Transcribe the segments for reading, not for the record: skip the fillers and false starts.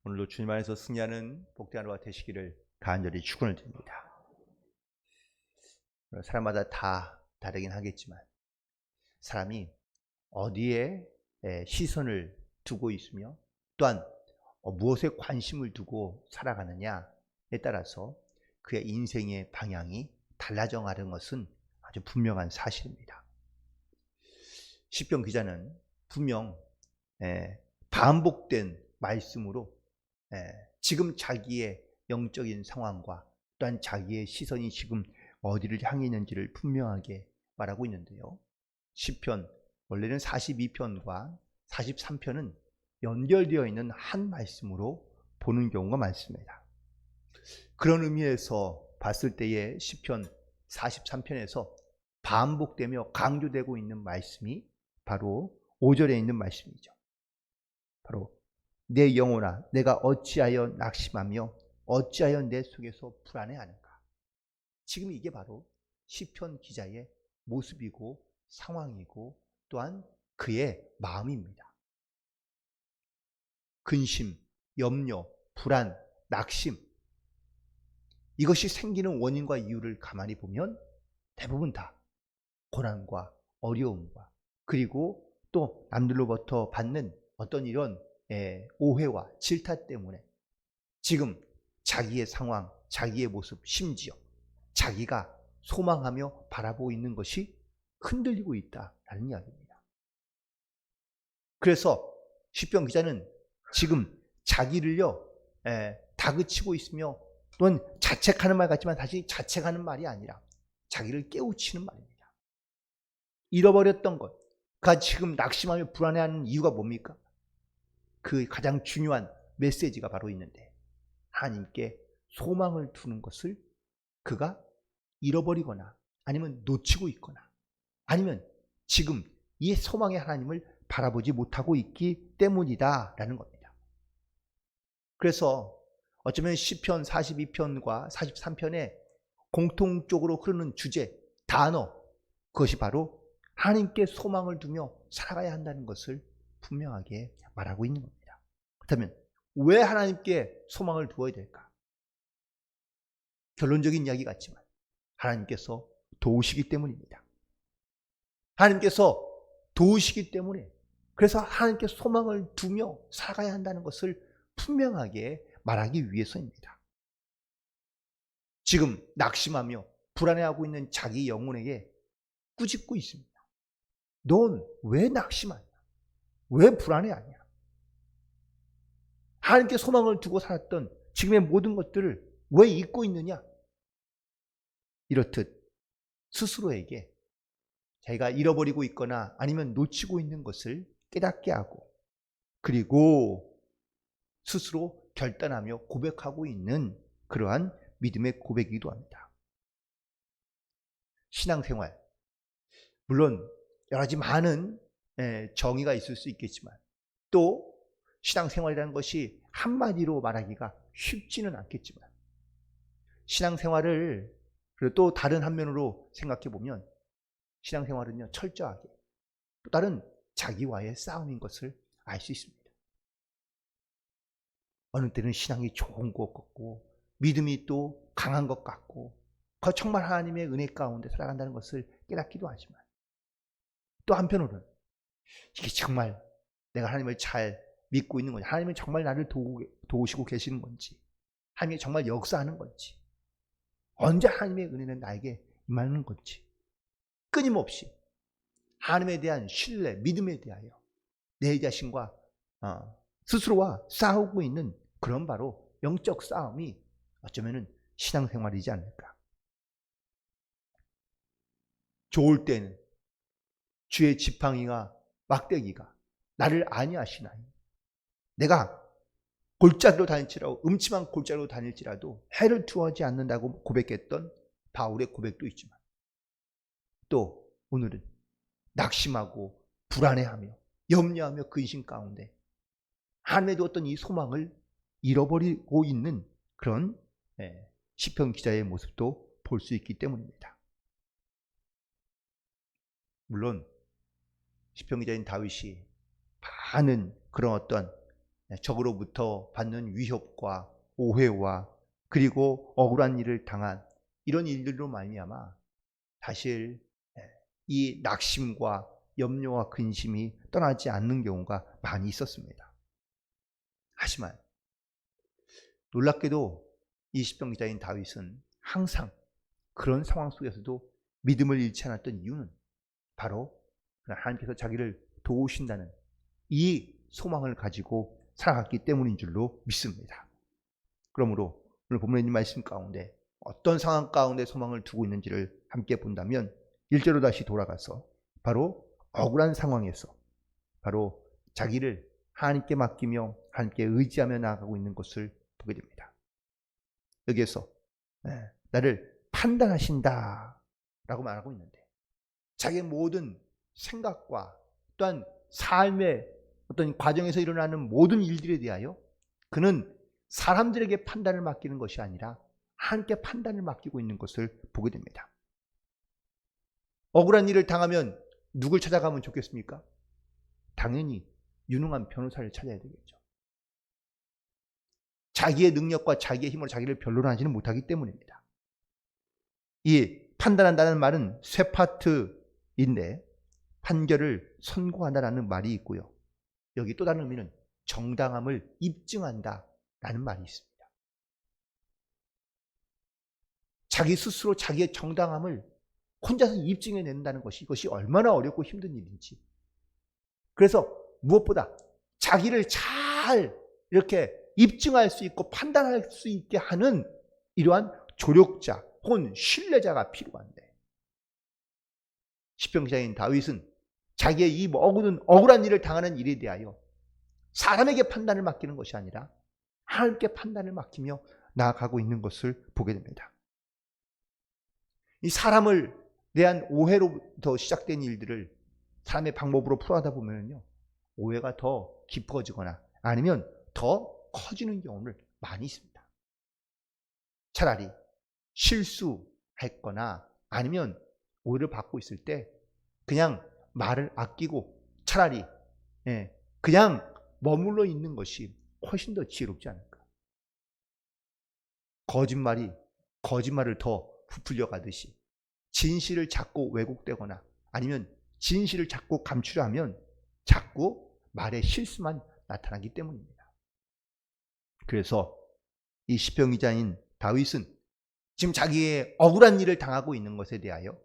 오늘도 주님 안에서 승리하는 복된 하루가 되시기를 간절히 축원을 드립니다. 사람마다 다 다르긴 하겠지만 사람이 어디에 시선을 두고 있으며 또한 무엇에 관심을 두고 살아가느냐에 따라서 그의 인생의 방향이 달라져 가는 것은 아주 분명한 사실입니다. 시편 기자는 분명 반복된 말씀으로 지금 자기의 영적인 상황과 또한 자기의 시선이 지금 어디를 향해 있는지를 분명하게 말하고 있는데요. 시편 원래는 42편과 43편은 연결되어 있는 한 말씀으로 보는 경우가 많습니다. 그런 의미에서 봤을 때의 시편 43편에서 반복되며 강조되고 있는 말씀이 바로 5절에 있는 말씀이죠. 바로 내 영혼아 내가 어찌하여 낙심하며 어찌하여 내 속에서 불안해하는가. 지금 이게 바로 시편 기자의 모습이고 상황이고 또한 그의 마음입니다. 근심, 염려, 불안, 낙심, 이것이 생기는 원인과 이유를 가만히 보면 대부분 다 고난과 어려움과 그리고 또 남들로부터 받는 어떤 이런 오해와 질타 때문에 지금 자기의 상황, 자기의 모습, 심지어 자기가 소망하며 바라보고 있는 것이 흔들리고 있다라는 이야기입니다. 그래서 시편 기자는 지금 자기를요 다그치고 있으며 또는 자책하는 말 같지만 사실 자책하는 말이 아니라 자기를 깨우치는 말입니다. 잃어버렸던 것, 그가 지금 낙심하며 불안해하는 이유가 뭡니까? 그 가장 중요한 메시지가 바로 있는데 하나님께 소망을 두는 것을 그가 잃어버리거나 아니면 놓치고 있거나 아니면 지금 이 소망의 하나님을 바라보지 못하고 있기 때문이다라는 겁니다. 그래서 어쩌면 시편 42편과 43편에 공통적으로 흐르는 주제, 단어, 그것이 바로 하나님께 소망을 두며 살아가야 한다는 것을 분명하게 말하고 있는 겁니다. 그렇다면 왜 하나님께 소망을 두어야 될까? 결론적인 이야기 같지만 하나님께서 도우시기 때문입니다. 하나님께서 도우시기 때문에 그래서 하나님께 소망을 두며 살아가야 한다는 것을 분명하게 말하기 위해서입니다. 지금 낙심하며 불안해하고 있는 자기 영혼에게 꾸짖고 있습니다. 넌 왜 낙심하냐? 왜 불안해하냐? 하나님께 소망을 두고 살았던 지금의 모든 것들을 왜 잊고 있느냐? 이렇듯 스스로에게 자기가 잃어버리고 있거나 아니면 놓치고 있는 것을 깨닫게 하고 그리고 스스로 결단하며 고백하고 있는 그러한 믿음의 고백이기도 합니다. 신앙생활, 물론 여러 가지 많은 정의가 있을 수 있겠지만 또 신앙생활이라는 것이 한마디로 말하기가 쉽지는 않겠지만 신앙생활을 그리고 또 다른 한면으로 생각해 보면 신앙생활은요 철저하게 또 다른 자기와의 싸움인 것을 알 수 있습니다. 어느 때는 신앙이 좋은 것 같고 믿음이 또 강한 것 같고 정말 하나님의 은혜 가운데 살아간다는 것을 깨닫기도 하지만 또 한편으로는 이게 정말 내가 하나님을 잘 믿고 있는 건지 하나님은 정말 나를 도우시고 계시는 건지 하나님이 정말 역사하는 건지 언제 하나님의 은혜는 나에게 임하는 건지 끊임없이 하나님에 대한 신뢰, 믿음에 대하여 내 자신과 스스로와 싸우고 있는 그런 바로 영적 싸움이 어쩌면 신앙생활이지 않을까. 좋을 때는 주의 지팡이가 막대기가 나를 안위하시나니 내가 골짜기로 다닐지라도 음침한 골짜기로 다닐지라도 해를 투하지 않는다고 고백했던 바울의 고백도 있지만 또 오늘은 낙심하고 불안해하며 염려하며 근심 가운데 하나님의 두었던 이 소망을 잃어버리고 있는 그런 시편 기자의 모습도 볼 수 있기 때문입니다. 물론 시편 기자인 다윗이 많은 그런 어떤 적으로부터 받는 위협과 오해와 그리고 억울한 일을 당한 이런 일들로 말미암아 사실 이 낙심과 염려와 근심이 떠나지 않는 경우가 많이 있었습니다. 하지만 놀랍게도 이 시편 기자인 다윗은 항상 그런 상황 속에서도 믿음을 잃지 않았던 이유는 바로 하나님께서 자기를 도우신다는 이 소망을 가지고 살아갔기 때문인 줄로 믿습니다. 그러므로 오늘 본문에 있는 말씀 가운데 어떤 상황 가운데 소망을 두고 있는지를 함께 본다면 1절로 다시 돌아가서 바로 억울한 상황에서 바로 자기를 하나님께 맡기며 하나님께 의지하며 나아가고 있는 것을 보게 됩니다. 여기에서 나를 판단하신다 라고 말하고 있는데 자기의 모든 생각과 또한 삶의 어떤 과정에서 일어나는 모든 일들에 대하여 그는 사람들에게 판단을 맡기는 것이 아니라 하나님께 판단을 맡기고 있는 것을 보게 됩니다. 억울한 일을 당하면 누굴 찾아가면 좋겠습니까? 당연히 유능한 변호사를 찾아야 되겠죠. 자기의 능력과 자기의 힘으로 자기를 변론하지는 못하기 때문입니다. 이 판단한다는 말은 세 파트인데 판결을 선고한다는 말이 있고요. 여기 또 다른 의미는 정당함을 입증한다라는 말이 있습니다. 자기 스스로 자기의 정당함을 혼자서 입증해낸다는 것이 이것이 얼마나 어렵고 힘든 일인지. 그래서 무엇보다 자기를 잘 이렇게 입증할 수 있고 판단할 수 있게 하는 이러한 조력자 혹은 신뢰자가 필요한데 시편 기자인 다윗은 자기의 이 모든 억울한 일을 당하는 일에 대하여 사람에게 판단을 맡기는 것이 아니라 하나님께 판단을 맡기며 나아가고 있는 것을 보게 됩니다. 이 사람을 대한 오해로부터 시작된 일들을 사람의 방법으로 풀어가다 보면요, 오해가 더 깊어지거나 아니면 더 커지는 경우를 많이 있습니다. 차라리 실수했거나 아니면 오해를 받고 있을 때 그냥 말을 아끼고 차라리 그냥 머물러 있는 것이 훨씬 더 지혜롭지 않을까. 거짓말을 더 부풀려 가듯이 진실을 자꾸 왜곡되거나 아니면 진실을 자꾸 감추려 하면 자꾸 말의 실수만 나타나기 때문입니다. 그래서 이 시편 기자인 다윗은 지금 자기의 억울한 일을 당하고 있는 것에 대하여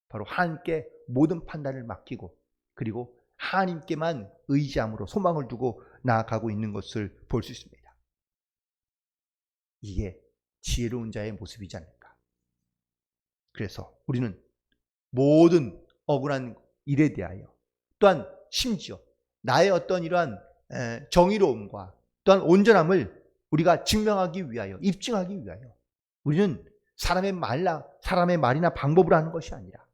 바로 하나님께 모든 판단을 맡기고 그리고 하나님께만 의지함으로 소망을 두고 나아가고 있는 것을 볼 수 있습니다. 이게 지혜로운 자의 모습이지 않을까. 그래서 우리는 모든 억울한 일에 대하여 또한 심지어 나의 어떤 이러한 정의로움과 또한 온전함을 우리가 증명하기 위하여 입증하기 위하여 우리는 사람의 말이나 방법으로 하는 것이 아니라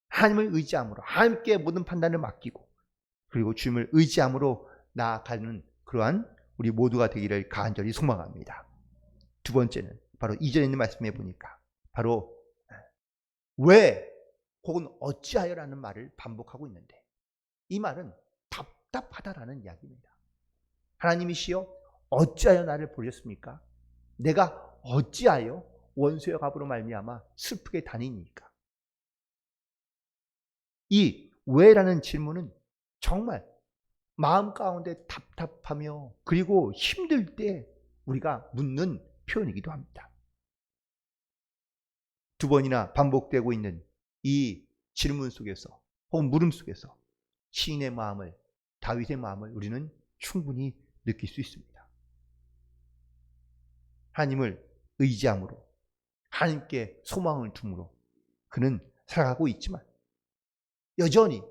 하나님을 의지함으로 하나님께 모든 판단을 맡기고 그리고 주님을 의지함으로 나아가는 그러한 우리 모두가 되기를 간절히 소망합니다. 두 번째는 바로 2절에 있는 말씀에 보니까 바로 왜 혹은 어찌하여라는 말을 반복하고 있는데 이 말은 답답하다라는 이야기입니다. 하나님이시여 어찌하여 나를 버렸습니까? 내가 어찌하여 원수의 갑으로 말미암아 슬프게 다니니까. 이 왜라는 질문은 정말 마음 가운데 답답하며 그리고 힘들 때 우리가 묻는 표현이기도 합니다. 두 번이나 반복되고 있는 이 질문 속에서 혹은 물음 속에서 시인의 마음을 다윗의 마음을 우리는 충분히 느낄 수 있습니다. 하나님을 의지함으로 하나님께 소망을 둠으로 그는 살아가고 있지만 여전히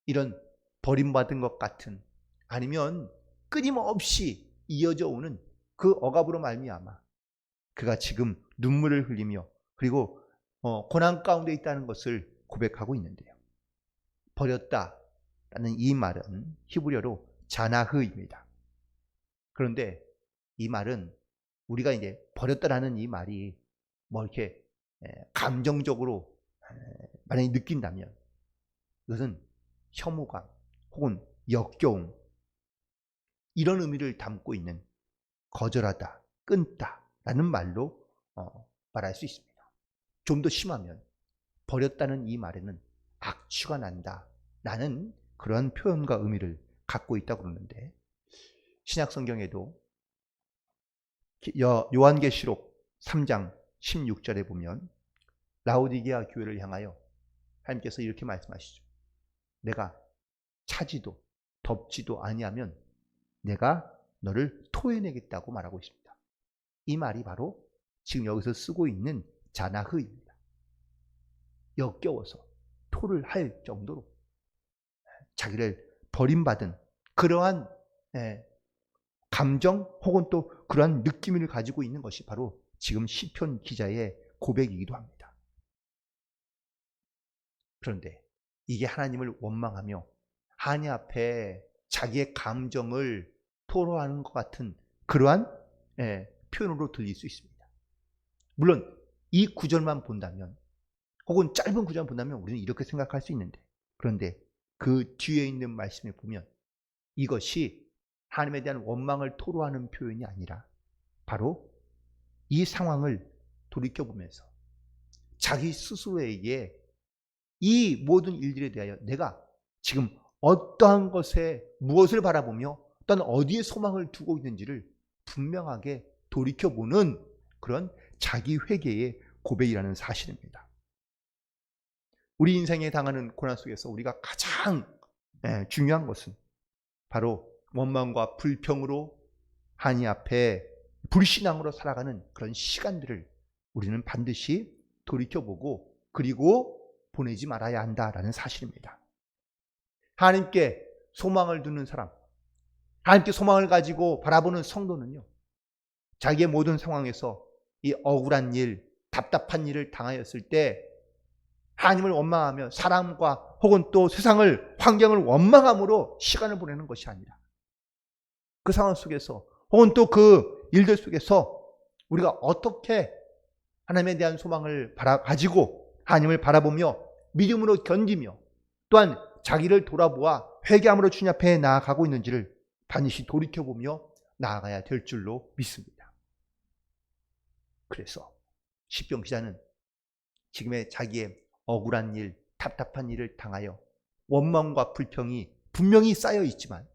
이런 버림받은 것 같은 아니면 끊임없이 이어져 오는 그 억압으로 말미암아 그가 지금 눈물을 흘리며 그리고 고난 가운데 있다는 것을 고백하고 있는데요. 버렸다라는 이 말은 히브리어로 자나흐입니다. 그런데 이 말은 우리가 이제 버렸다라는 이 말이 뭐 이렇게 감정적으로 만약에 느낀다면 이것은 혐오감 혹은 역겨움 이런 의미를 담고 있는 거절하다, 끊다라는 말로 말할 수 있습니다. 좀 더 심하면 버렸다는 이 말에는 악취가 난다라는 그런 표현과 의미를 갖고 있다고 그러는데, 신약 성경에도 요한계시록 3장 16절에 보면 라오디게아 교회를 향하여 하나님께서 이렇게 말씀하시죠. 내가 차지도 덥지도 아니하면 내가 너를 토해내겠다고 말하고 있습니다. 이 말이 바로 지금 여기서 쓰고 있는 자나흐입니다. 역겨워서 토를 할 정도로 자기를 버림받은 그러한 감정 혹은 또 그러한 느낌을 가지고 있는 것이 바로 지금 시편 기자의 고백이기도 합니다. 그런데 이게 하나님을 원망하며 하나님 앞에 자기의 감정을 토로하는 것 같은 그러한 표현으로 들릴 수 있습니다. 물론 이 구절만 본다면 혹은 짧은 구절만 본다면 우리는 이렇게 생각할 수 있는데, 그런데 그 뒤에 있는 말씀에 보면 이것이 하나님에 대한 원망을 토로하는 표현이 아니라 바로 이 상황을 돌이켜보면서 자기 스스로에게 이 모든 일들에 대하여 내가 지금 어떠한 것에 무엇을 바라보며 또한 어디에 소망을 두고 있는지를 분명하게 돌이켜보는 그런 자기 회개의 고백이라는 사실입니다. 우리 인생에 당하는 고난 속에서 우리가 가장 중요한 것은 바로 원망과 불평으로 하나님 앞에 불신앙으로 살아가는 그런 시간들을 우리는 반드시 돌이켜보고 그리고 보내지 말아야 한다라는 사실입니다. 하나님께 소망을 두는 사람, 하나님께 소망을 가지고 바라보는 성도는요, 자기의 모든 상황에서 이 억울한 일, 답답한 일을 당하였을 때 하나님을 원망하며 사람과 혹은 또 세상을, 환경을 원망함으로 시간을 보내는 것이 아니라 그 상황 속에서 혹은 또 그 일들 속에서 우리가 어떻게 하나님에 대한 소망을 가지고 하나님을 바라보며 믿음으로 견디며 또한 자기를 돌아보아 회개함으로 주님 앞에 나아가고 있는지를 반드시 돌이켜보며 나아가야 될 줄로 믿습니다. 그래서 시편 기자는 지금의 자기의 억울한 일, 답답한 일을 당하여 원망과 불평이 분명히 쌓여 있지만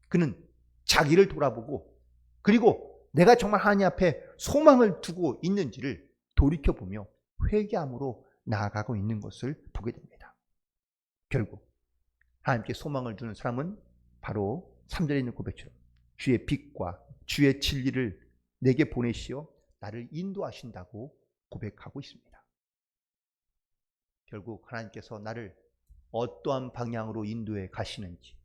그는 자기를 돌아보고 그리고 내가 정말 하나님 앞에 소망을 두고 있는지를 돌이켜보며 회개함으로 나아가고 있는 것을 보게 됩니다. 결국 하나님께 소망을 두는 사람은 바로 3절에 있는 고백처럼 주의 빛과 주의 진리를 내게 보내시어 나를 인도하신다고 고백하고 있습니다. 결국 하나님께서 나를 어떠한 방향으로 인도해 가시는지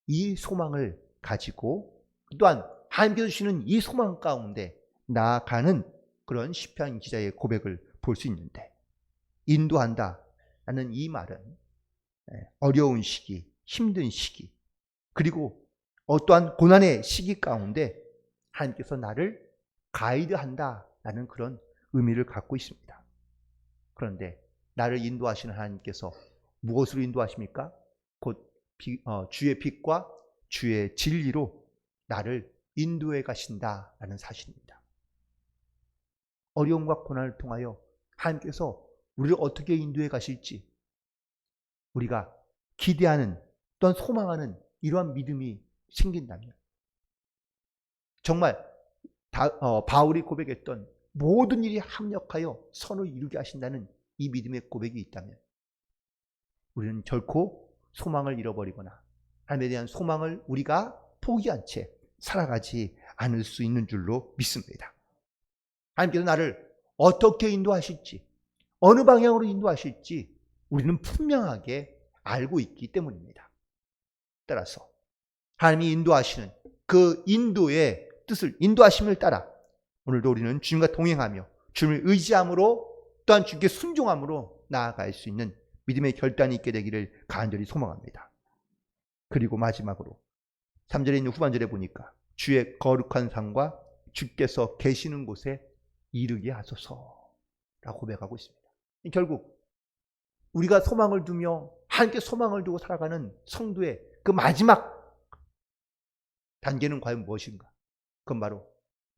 이 소망을 가지고 또한 하나님께서 주시는 이 소망 가운데 나아가는 그런 시편 기자의 고백을 볼 수 있는데, 인도한다라는 이 말은 어려운 시기, 힘든 시기, 그리고 어떠한 고난의 시기 가운데 하나님께서 나를 가이드한다라는 그런 의미를 갖고 있습니다. 그런데 나를 인도하시는 하나님께서 무엇으로 인도하십니까? 곧 주의 빛과 주의 진리로 나를 인도해 가신다라는 사실입니다. 어려움과 고난을 통하여 하나님께서 우리를 어떻게 인도해 가실지 우리가 기대하는 또한 소망하는 이러한 믿음이 생긴다면 정말 바울이 고백했던 모든 일이 합력하여 선을 이루게 하신다는 이 믿음의 고백이 있다면 우리는 결코 소망을 잃어버리거나 하나님에 대한 소망을 우리가 포기한 채 살아가지 않을 수 있는 줄로 믿습니다. 하나님께서 나를 어떻게 인도하실지, 어느 방향으로 인도하실지 우리는 분명하게 알고 있기 때문입니다. 따라서 하나님이 인도하시는 그 인도의 뜻을, 인도하심을 따라 오늘도 우리는 주님과 동행하며 주님을 의지함으로 또한 주님께 순종함으로 나아갈 수 있는 믿음의 결단이 있게 되기를 간절히 소망합니다. 그리고 마지막으로 3절에 있는 후반절에 보니까 주의 거룩한 상과 주께서 계시는 곳에 이르게 하소서라고 고백하고 있습니다. 결국 우리가 소망을 두며 하나님께 소망을 두고 살아가는 성도의 그 마지막 단계는 과연 무엇인가? 그건 바로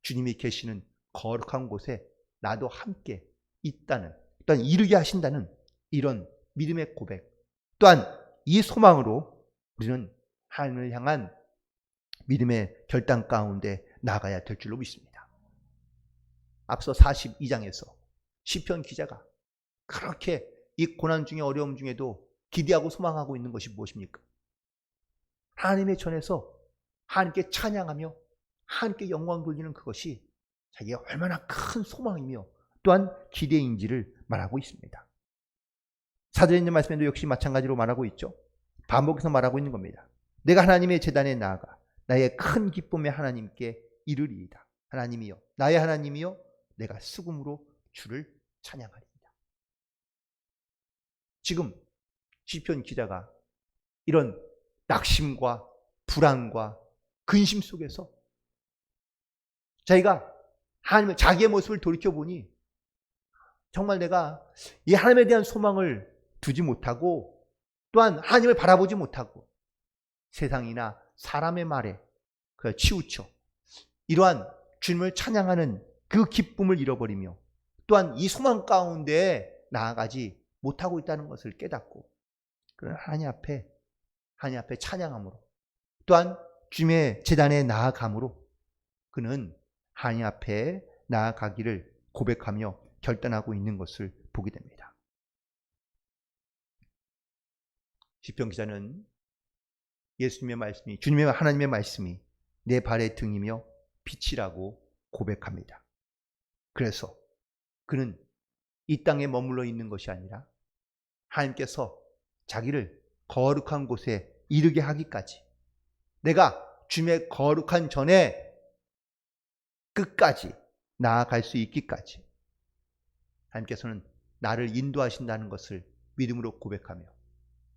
주님이 계시는 거룩한 곳에 나도 함께 있다는, 또한 이루게 하신다는 이런 믿음의 고백, 또한 이 소망으로 우리는 하나님을 향한 믿음의 결단 가운데 나가야 될 줄로 믿습니다. 앞서 42장에서 시편 기자가 그렇게 이 고난 중에 어려움 중에도 기대하고 소망하고 있는 것이 무엇입니까? 하나님의 전에서 하나님께 찬양하며 하나님께 영광 돌리는 그것이 자기가 얼마나 큰 소망이며 또한 기대인지를 말하고 있습니다. 사도에 있는 말씀에도 역시 마찬가지로 말하고 있죠. 반복해서 말하고 있는 겁니다. 내가 하나님의 제단에 나아가 나의 큰 기쁨의 하나님께 이르리이다. 하나님이여, 나의 하나님이여, 내가 수금으로 주를 찬양하리이다. 지금 시편 기자가 이런 낙심과 불안과 근심 속에서 자기가 하나님을, 자기의 모습을 돌이켜보니 정말 내가 이 하나님에 대한 소망을 두지 못하고 또한 하나님을 바라보지 못하고 세상이나 사람의 말에 치우쳐 이러한 주님을 찬양하는 그 기쁨을 잃어버리며 또한 이 소망 가운데 나아가지 못하고 있다는 것을 깨닫고 그런 하나님 앞에 찬양함으로 또한 주님의 제단에 나아감으로 그는 하나님 앞에 나아가기를 고백하며 결단하고 있는 것을 보게 됩니다. 시편 기자는 예수님의 말씀이, 주님의 하나님의 말씀이 내 발의 등이며 빛이라고 고백합니다. 그래서 그는 이 땅에 머물러 있는 것이 아니라 하나님께서 자기를 거룩한 곳에 이르게 하기까지, 내가 주님의 거룩한 전에 끝까지 나아갈 수 있기까지 하나님께서는 나를 인도하신다는 것을 믿음으로 고백하며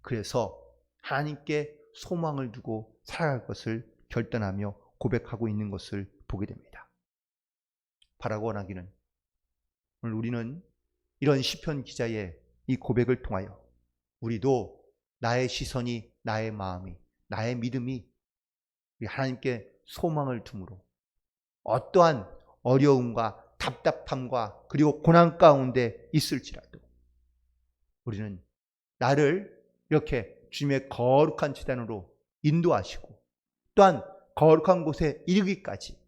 그래서 하나님께 소망을 두고 살아갈 것을 결단하며 고백하고 있는 것을 보게 됩니다. 바라고 원하기는 오늘 우리는 이런 시편 기자의 이 고백을 통하여 우리도 나의 시선이, 나의 마음이, 나의 믿음이 우리 하나님께 소망을 둠으로 어떠한 어려움과 답답함과 그리고 고난 가운데 있을지라도 우리는 나를 이렇게 주님의 거룩한 제단으로 인도하시고 또한 거룩한 곳에 이르기까지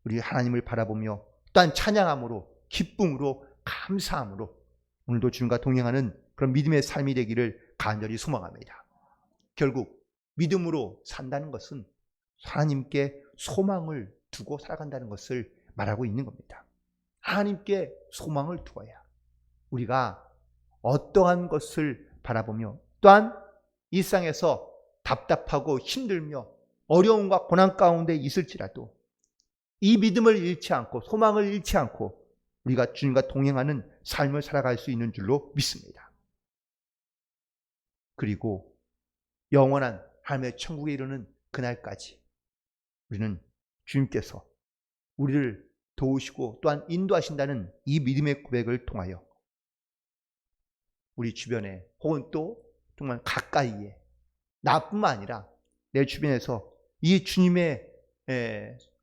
우리 하나님을 바라보며 또한 찬양함으로 기쁨으로 감사함으로 오늘도 주님과 동행하는 그런 믿음의 삶이 되기를 간절히 소망합니다. 결국 믿음으로 산다는 것은 하나님께 소망을 두고 살아간다는 것을 말하고 있는 겁니다. 하나님께 소망을 두어야 우리가 어떠한 것을 바라보며 또한 일상에서 답답하고 힘들며 어려움과 고난 가운데 있을지라도 이 믿음을 잃지 않고 소망을 잃지 않고 우리가 주님과 동행하는 삶을 살아갈 수 있는 줄로 믿습니다. 그리고 영원한 하나님의 천국에 이르는 그날까지 우리는 주님께서 우리를 도우시고 또한 인도하신다는 이 믿음의 고백을 통하여 우리 주변에 혹은 또 정말 가까이에 나뿐만 아니라 내 주변에서 이 주님의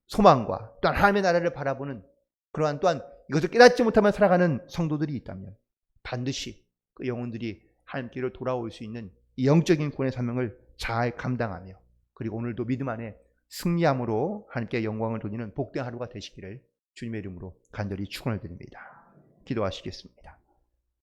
소망과 또한 하나님의 나라를 바라보는 그러한 또한 이것을 깨닫지 못하며 살아가는 성도들이 있다면 반드시 그 영혼들이 하나님께로 돌아올 수 있는 이 영적인 구원의 사명을 잘 감당하며 그리고 오늘도 믿음 안에 승리함으로 하나님께 영광을 돌리는 복된 하루가 되시기를 주님의 이름으로 간절히 축원을 드립니다. 기도하시겠습니다.